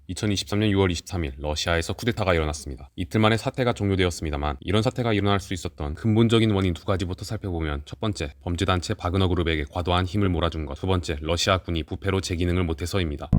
2023년 6월 23일 러시아에서 쿠데타가 일어났습니다. 이틀 만에 사태가 종료되었습니다만 이런 사태가 일어날 수 있었던 근본적인 원인 두 가지부터 살펴보면, 첫 번째, 범죄단체 바그너 그룹에게 과도한 힘을 몰아준 것, 두 번째, 러시아군이 부패로 제 기능을 못해서입니다.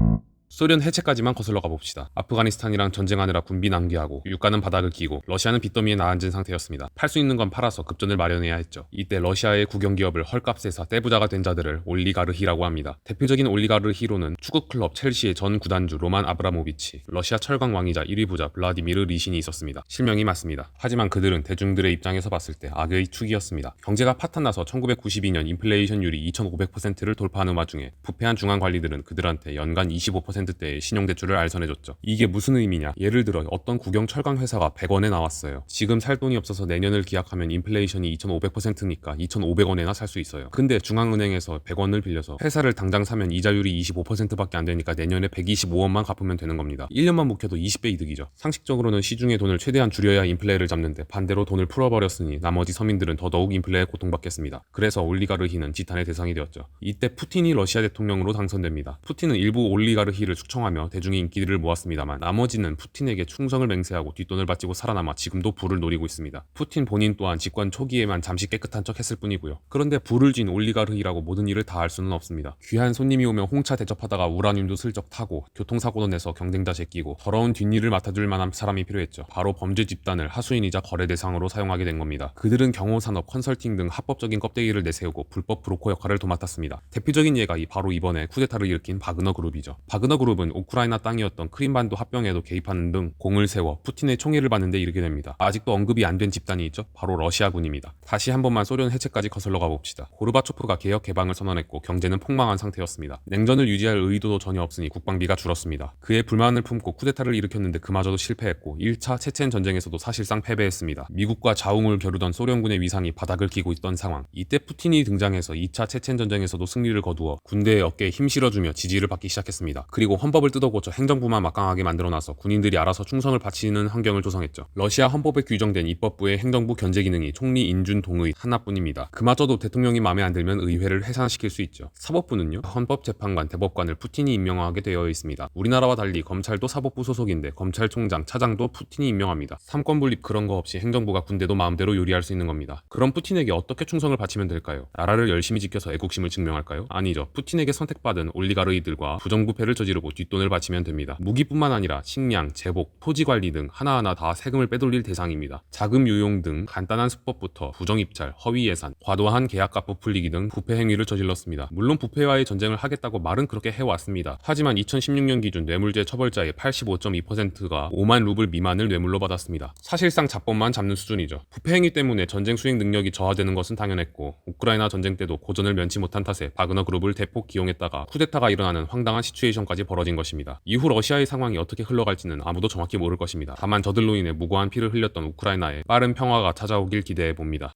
소련 해체까지만 거슬러 가봅시다. 아프가니스탄이랑 전쟁하느라 군비 낭비하고 유가는 바닥을 끼고 러시아는 빚더미에 나앉은 상태였습니다. 팔 수 있는 건 팔아서 급전을 마련해야 했죠. 이때 러시아의 국영기업을 헐값에 사 떼부자가 된 자들을 올리가르히라고 합니다. 대표적인 올리가르히로는 축구클럽 첼시의 전 구단주 로만 아브라모비치, 러시아 철강 왕이자 1위 부자 블라디미르 리신이 있었습니다. 실명이 맞습니다. 하지만 그들은 대중들의 입장에서 봤을 때 악의 축이었습니다. 경제가 파탄나서 1992년 인플레이션율이 2500%를 돌파하는 와중에 부패한 중앙관리들은 그들한테 연간 25%대의 신용대출을 알선해줬죠. 이게 무슨 의미냐? 예를 들어 어떤 국영 철강 회사가 100원에 나왔어요. 지금 살 돈이 없어서 내년을 기약하면 인플레이션이 2500%니까 2500원에나 살 수 있어요. 근데 중앙은행에서 100원을 빌려서 회사를 당장 사면 이자율이 25%밖에 안 되니까 내년에 125원만 갚으면 되는 겁니다. 1년만 묵혀도 20배 이득이죠. 상식적으로는 시중의 돈을 최대한 줄여야 인플레를 잡는데 반대로 돈을 풀어버렸으니 나머지 서민들은 더더욱 인플레에 고통받겠습니다. 그래서 올리가르히는 지탄의 대상이 되었죠. 이때 푸틴이 러시아 대통령으로 당선됩니다. 푸틴은 일부 올리가르히를 숙청하며 대중의 인기를 모았습니다만 나머지는 푸틴에게 충성을 맹세하고 뒷돈을 바치고 살아남아 지금도 부를 노리고 있습니다. 푸틴 본인 또한 집권 초기에만 잠시 깨끗한 척 했을 뿐이고요. 그런데 부를 쥔 올리가르히라고 모든 일을 다 할 수는 없습니다. 귀한 손님이 오면 홍차 대접하다가 우라늄도 슬쩍 타고 교통사고도 내서 경쟁자 제끼고 더러운 뒷일을 맡아줄 만한 사람이 필요했죠. 바로 범죄 집단을 하수인이자 거래 대상으로 사용하게 된 겁니다. 그들은 경호산업, 컨설팅 등 합법적인 껍데기를 내세우고 불법 브로커 역할을 도맡았습니다. 대표적인 예가 바로 이번에 쿠데타를 일으킨 바그너 그룹이죠. 바그너 그룹은 우크라이나 땅이었던 크림반도 합병에도 개입하는 등 공을 세워 푸틴의 총애를 받는 데 이르게 됩니다. 아직도 언급이 안 된 집단이 있죠. 바로 러시아군입니다. 다시 한 번만 소련 해체까지 거슬러 가봅시다. 고르바초프가 개혁 개방을 선언했고 경제는 폭망한 상태였습니다. 냉전을 유지할 의도도 전혀 없으니 국방비가 줄었습니다. 그의 불만을 품고 쿠데타를 일으켰는데 그마저도 실패했고 1차 체첸 전쟁에서도 사실상 패배했습니다. 미국과 자웅을 겨루던 소련군의 위상이 바닥을 기고 있던 상황. 이때 푸틴이 등장해서 2차 체첸 전쟁에서도 승리를 거두어 군대의 어깨에 힘 실어주며 지지를 받기 시작했습니다. 그리고 헌법을 뜯어고쳐 행정부만 막강하게 만들어놔서 군인들이 알아서 충성을 바치는 환경을 조성했죠. 러시아 헌법에 규정된 입법부의 행정부 견제 기능이 총리, 인준, 동의 하나뿐입니다. 그마저도 대통령이 마음에 안 들면 의회를 해산시킬 수 있죠. 사법부는요, 헌법재판관, 대법관을 푸틴이 임명하게 되어 있습니다. 우리나라와 달리 검찰도 사법부 소속인데 검찰총장, 차장도 푸틴이 임명합니다. 삼권분립 그런 거 없이 행정부가 군대도 마음대로 요리할 수 있는 겁니다. 그럼 푸틴에게 어떻게 충성을 바치면 될까요? 나라를 열심히 지켜서 애국심을 증명할까요? 아니죠. 푸틴에게 선택받은 올리가르히들과 부정부패를 저지르고 뒷돈을 바치면 됩니다. 무기뿐만 아니라 식량, 제복, 토지 관리 등 하나하나 다 세금을 빼돌릴 대상입니다. 자금 유용 등 간단한 수법부터 부정입찰, 허위 예산, 과도한 계약값 부풀리기 등 부패 행위를 저질렀습니다. 물론 부패와의 전쟁을 하겠다고 말은 그렇게 해왔습니다. 하지만 2016년 기준 뇌물죄 처벌자의 85.2%가 5만 루블 미만을 뇌물로 받았습니다. 사실상 자법만 잡는 수준이죠. 부패 행위 때문에 전쟁 수행 능력이 저하되는 것은 당연했고 우크라이나 전쟁 때도 고전을 면치 못한 탓에 바그너 그룹을 대폭 기용했다가 쿠데타가 일어나는 황당한 시츄에이션까지 벌어진 것입니다. 이후 러시아의 상황이 어떻게 흘러갈지는 아무도 정확히 모를 것입니다. 다만 저들로 인해 무고한 피를 흘렸던 우크라이나에 빠른 평화가 찾아오길 기대해 봅니다.